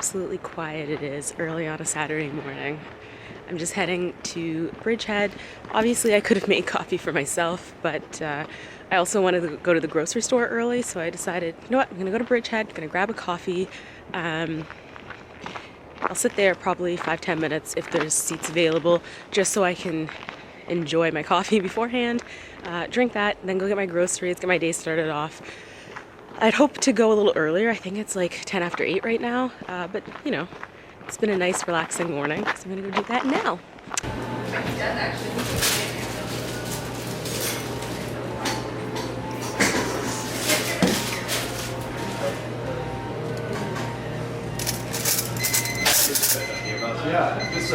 absolutely quiet it is early on a Saturday morning. I'm just heading to Bridgehead. Obviously, I could have made coffee for myself, but I also wanted to go to the grocery store early, so I decided, you know what, I'm gonna go to Bridgehead, gonna grab a coffee. I'll sit there probably 5-10 minutes if there's seats available, just so I can enjoy my coffee beforehand, drink that, then go get my groceries, get my day started off. I'd hope to go a little earlier. I think it's like 10 after 8 right now, but you know, it's been a nice relaxing morning, so I'm gonna go do that now. Yeah, this is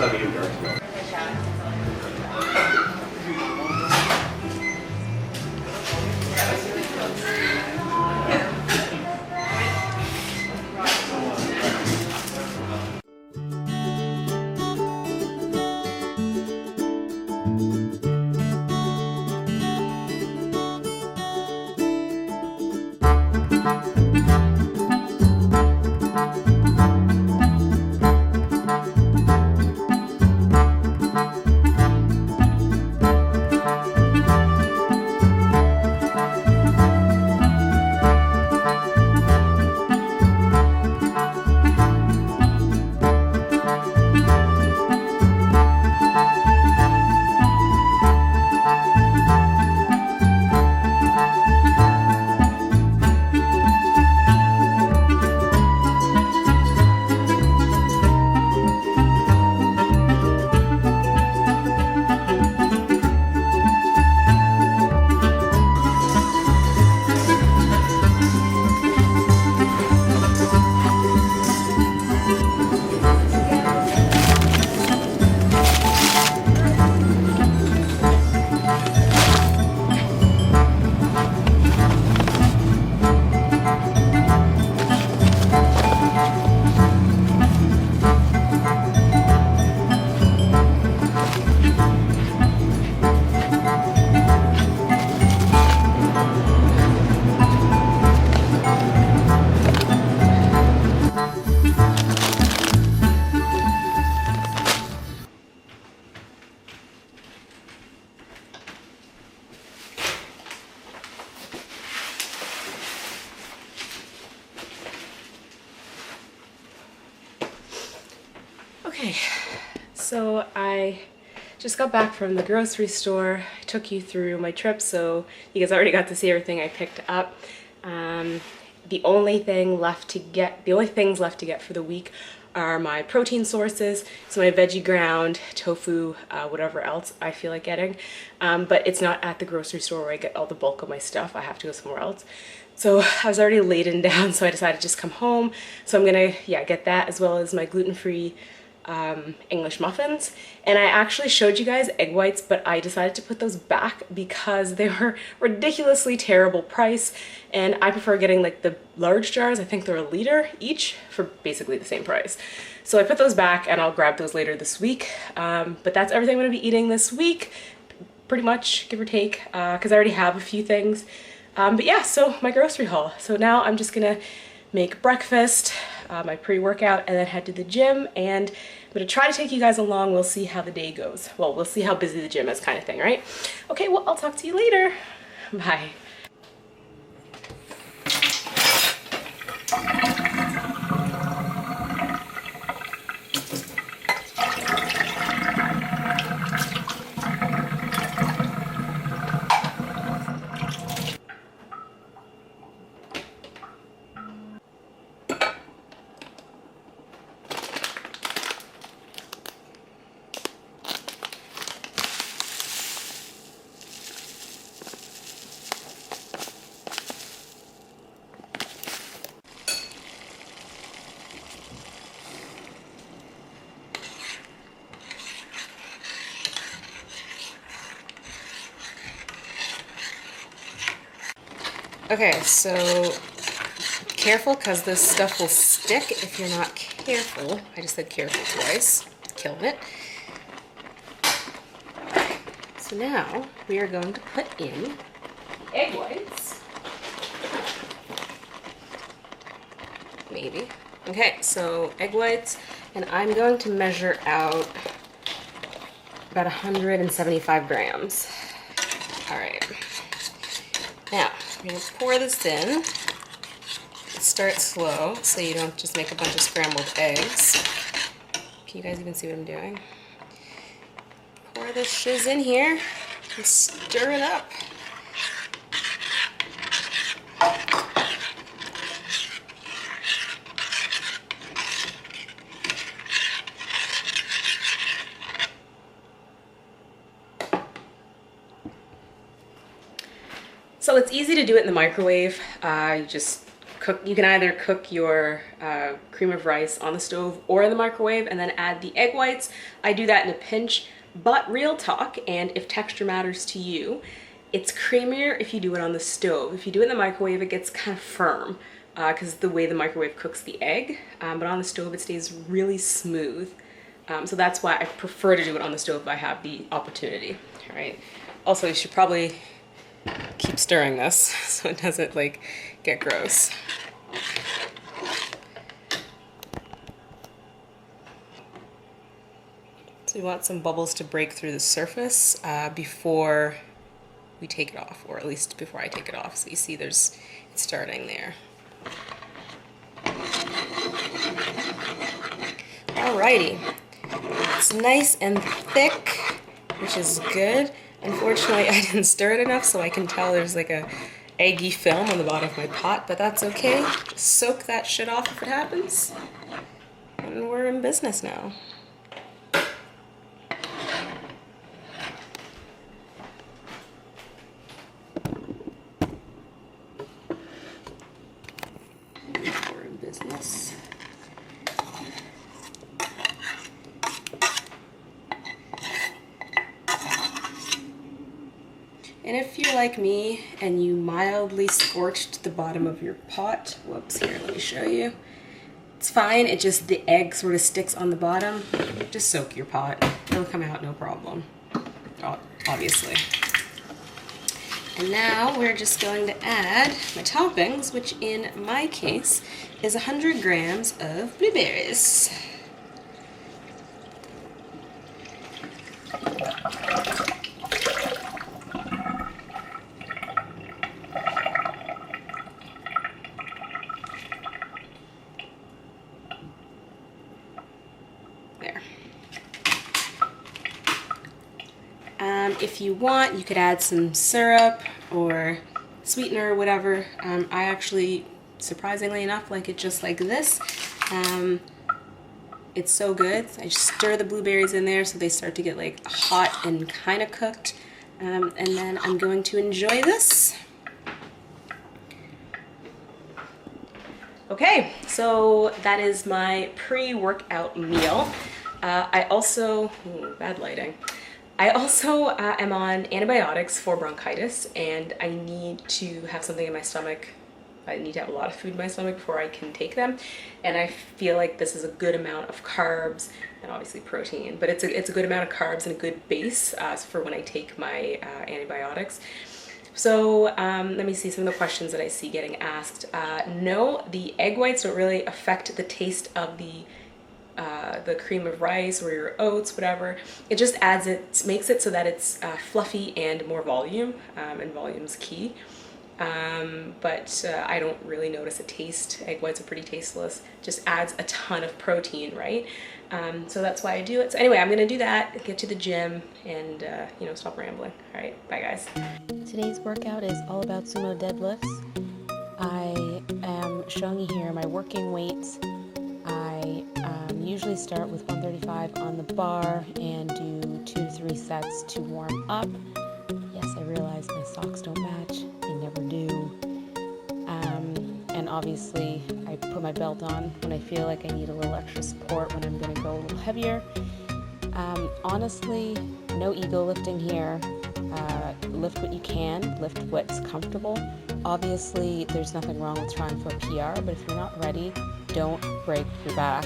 Okay, so I just got back from the grocery store. I took you through my trip, so you guys already got to see everything I picked up. The only things left to get for the week are my protein sources, so my veggie ground, tofu, whatever else I feel like getting. But it's not at the grocery store where I get all the bulk of my stuff. I have to go somewhere else. So I was already laden down, so I decided to just come home. So I'm gonna, get that, as well as my gluten-free English muffins. And I actually showed you guys egg whites, but I decided to put those back because they were ridiculously terrible price, and I prefer getting like the large jars. I think they're $1 each for basically the same price. So I put those back and I'll grab those later this week. But that's everything I'm gonna be eating this week, pretty much, give or take, because I already have a few things. But yeah, so my grocery haul. So now I'm just gonna make breakfast, my pre-workout, and then head to the gym, and I'm gonna try to take you guys along. We'll see how the day goes. Well, we'll see how busy the gym is, kind of thing, right? Okay, well, I'll talk to you later. Bye. Okay, so careful, because this stuff will stick if you're not careful. I just said careful twice. Killing it. So now we are going to put in egg whites. Maybe. Okay, so egg whites, and I'm going to measure out about 175 grams. All right. Now, I'm gonna pour this in. Start slow so you don't just make a bunch of scrambled eggs. Can you guys even see what I'm doing? Pour this shiz in here and stir it up. So it's easy to do it in the microwave. You just cook. You can either cook your cream of rice on the stove or in the microwave and then add the egg whites. I do that in a pinch, but real talk, and if texture matters to you, it's creamier if you do it on the stove. If you do it in the microwave, it gets kind of firm because the way the microwave cooks the egg, but on the stove it stays really smooth. So that's why I prefer to do it on the stove if I have the opportunity. All right. Also, you should probably keep stirring this so it doesn't like get gross. So we want some bubbles to break through the surface before we take it off, or at least before I take it off. So you see it's starting there. Alrighty, it's nice and thick, which is good. Unfortunately, I didn't stir it enough, so I can tell there's like a eggy film on the bottom of my pot, but that's okay. Just soak that shit off if it happens. And we're in business now. We're in business. And if you're like me and you mildly scorched the bottom of your pot, whoops, here, let me show you. It's fine, it just, the egg sort of sticks on the bottom. Just soak your pot, it'll come out no problem, obviously. And now we're just going to add my toppings, which in my case is 100 grams of blueberries. If you want, you could add some syrup or sweetener or whatever. I actually, surprisingly enough, like it just like this. It's so good. I just stir the blueberries in there so they start to get like hot and kind of cooked. And then I'm going to enjoy this. Okay, so that is my pre-workout meal. I also, bad lighting. I also am on antibiotics for bronchitis, and I need to have something in my stomach. I need to have a lot of food in my stomach before I can take them, and I feel like this is a good amount of carbs and obviously protein, but it's a good amount of carbs and a good base for when I take my antibiotics. So let me see some of the questions that I see getting asked. No, the egg whites don't really affect the taste of the cream of rice or your oats, whatever. It just adds it, makes it so that it's fluffy and more volume, and volume's key. But I don't really notice a taste. Egg whites are pretty tasteless. Just adds a ton of protein, right? So that's why I do it. So anyway, I'm gonna do that, get to the gym, and you know, stop rambling. All right, bye guys. Today's workout is all about sumo deadlifts. I am showing you here my working weights. I usually start with 135 on the bar and do 2 to 3 sets to warm up. Yes, I realize my socks don't match. They never do. And obviously, I put my belt on when I feel like I need a little extra support when I'm going to go a little heavier. Honestly, no ego lifting here. Lift what you can, lift what's comfortable. Obviously, there's nothing wrong with trying for a PR, but if you're not ready, don't break your back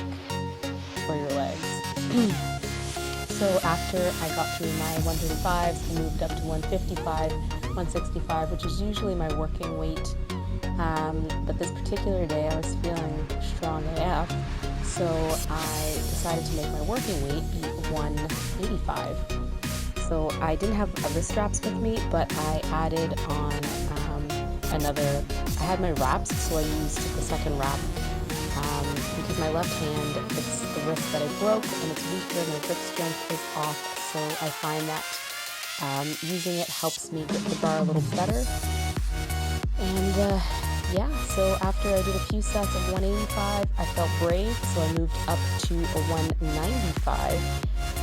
or your legs. So after I got through my 135s, I moved up to 155, 165, which is usually my working weight But this particular day I was feeling strong AF, so I decided to make my working weight be 185. So I didn't have wrist straps with me, but I added on I had my wraps, so I used the second wrap because my left hand, it's the wrist that I broke and it's weaker, my grip strength is off, so I find that using it helps me grip the bar a little better. And yeah, so after I did a few sets of 185, I felt brave, so I moved up to a 195.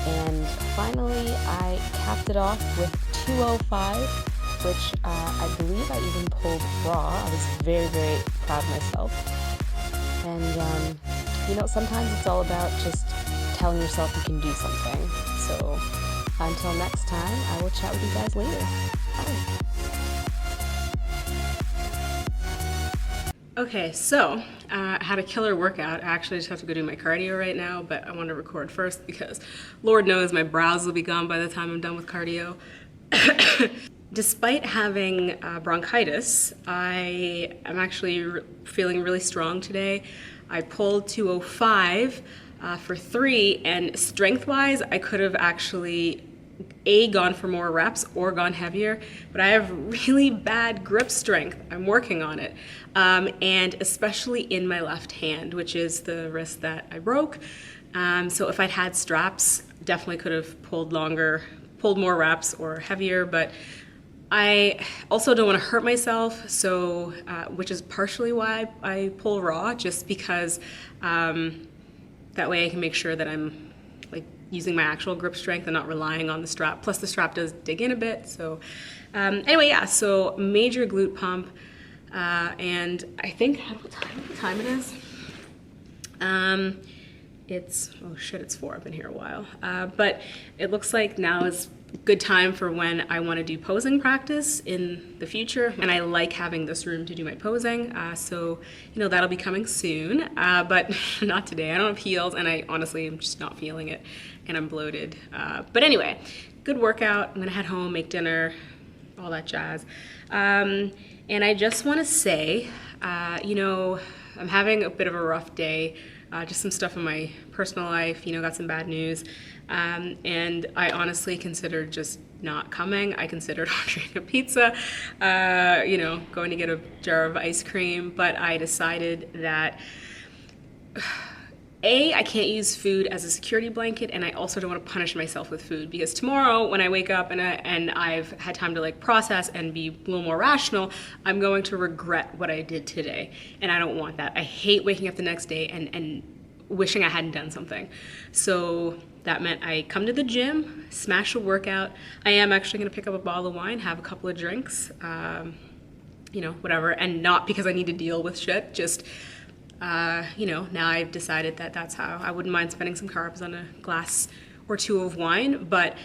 And finally, I capped it off with 205, which I believe I even pulled raw. I was very, very proud of myself. And, you know, sometimes it's all about just telling yourself you can do something. So until next time, I will chat with you guys later. Bye. Okay, so I had a killer workout. I actually just have to go do my cardio right now, but I want to record first because Lord knows my brows will be gone by the time I'm done with cardio. Despite having bronchitis, I am actually feeling really strong today. I pulled 205 for 3, and strength-wise, I could have actually gone for more reps or gone heavier, but I have really bad grip strength. I'm working on it, and especially in my left hand, which is the wrist that I broke. So if I'd had straps, definitely could have pulled more reps or heavier, but I also don't want to hurt myself, so which is partially why I pull raw, just because that way I can make sure that I'm like using my actual grip strength and not relying on the strap. Plus the strap does dig in a bit. So anyway, yeah, so major glute pump, and I think, what time it is? It's, oh shit, it's 4, I've been here a while. But it looks like now is a good time for when I want to do posing practice in the future. And I like having this room to do my posing. So, you know, that'll be coming soon, but not today. I don't have heels, and I honestly am just not feeling it, and I'm bloated. But anyway, good workout. I'm gonna head home, make dinner, all that jazz. And I just want to say, you know, I'm having a bit of a rough day. Just some stuff in my personal life, you know, got some bad news. And I honestly considered just not coming. I considered ordering a pizza, you know, going to get a jar of ice cream, but I decided that I can't use food as a security blanket, and I also don't want to punish myself with food, because tomorrow when I wake up and I've had time to like process and be a little more rational, I'm going to regret what I did today, and I don't want that. I hate waking up the next day and wishing I hadn't done something. So that meant I come to the gym, smash a workout. I am actually going to pick up a bottle of wine, have a couple of drinks, you know, whatever, and not because I need to deal with shit, just you know, now I've decided that that's how I wouldn't mind spending some carbs on a glass or 2 of wine. But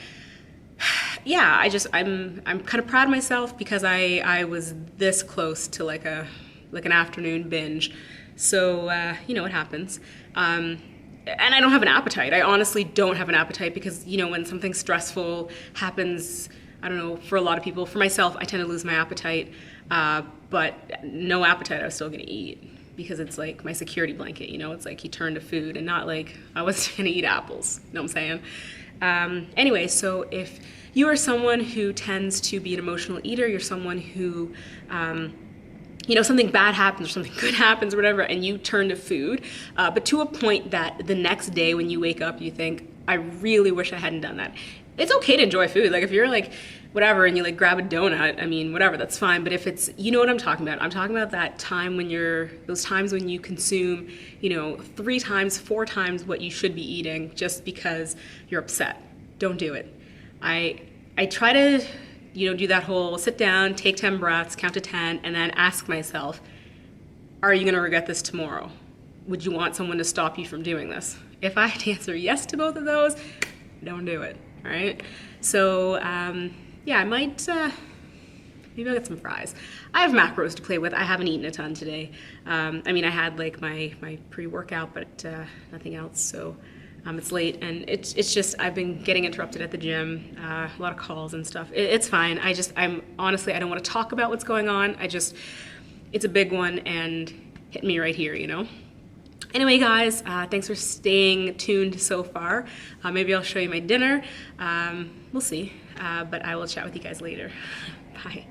yeah, I'm kind of proud of myself because I was this close to like an afternoon binge. So you know, it happens. And I don't have an appetite. I honestly don't have an appetite because, you know, when something stressful happens, I don't know, for a lot of people, for myself, I tend to lose my appetite. But no appetite, I was still gonna eat, because it's like my security blanket, you know, it's like you turn to food and not like I wasn't gonna eat apples, you know what I'm saying? Anyway, so if you are someone who tends to be an emotional eater, you're someone who, you know, something bad happens or something good happens or whatever, and you turn to food, but to a point that the next day when you wake up, you think, I really wish I hadn't done that. It's okay to enjoy food. Like if you're like, whatever, and you like grab a donut, I mean, whatever, that's fine. But if it's, you know what I'm talking about. I'm talking about that time when those times when you consume, you know, 3 times, 4 times what you should be eating just because you're upset. Don't do it. I try to, you know, do that whole sit down, take 10 breaths, count to 10, and then ask myself, are you gonna regret this tomorrow? Would you want someone to stop you from doing this? If I had to answer yes to both of those, don't do it, all right? So, yeah, I might, maybe I'll get some fries. I have macros to play with. I haven't eaten a ton today. I mean, I had like my pre-workout, but nothing else. So it's late, and it's just, I've been getting interrupted at the gym, a lot of calls and stuff. It's fine. I'm honestly, I don't want to talk about what's going on. it's a big one and hit me right here, you know? Anyway, guys, thanks for staying tuned so far. Maybe I'll show you my dinner. We'll see, but I will chat with you guys later. Bye.